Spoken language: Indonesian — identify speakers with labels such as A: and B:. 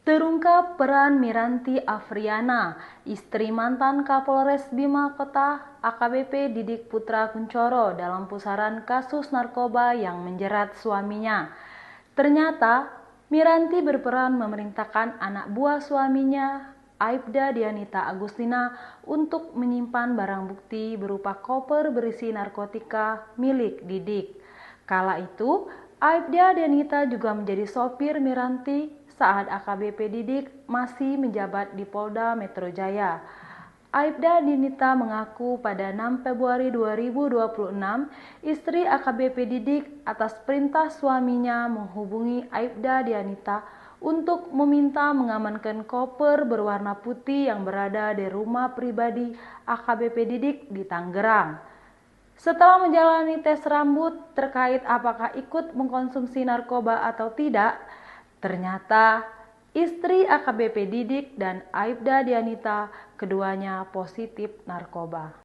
A: Terungkap peran Miranti Afriana, istri mantan Kapolres Bima Kota AKBP Didik Putra Kuncoro dalam pusaran kasus narkoba yang menjerat suaminya. Ternyata Miranti berperan memerintahkan anak buah suaminya, Aibda Dianita Agustina, untuk menyimpan barang bukti berupa koper berisi narkotika milik Didik. Kala itu, Aibda Dianita juga menjadi sopir Miranti saat AKBP Didik masih menjabat di Polda Metro Jaya. Aibda Dinita mengaku pada 6 Februari 2026, istri AKBP Didik atas perintah suaminya menghubungi Aibda Dianita untuk meminta mengamankan koper berwarna putih yang berada di rumah pribadi AKBP Didik di Tangerang. Setelah menjalani tes rambut terkait apakah ikut mengkonsumsi narkoba atau tidak, ternyata istri AKBP Didik dan Aibda Dianita keduanya positif narkoba.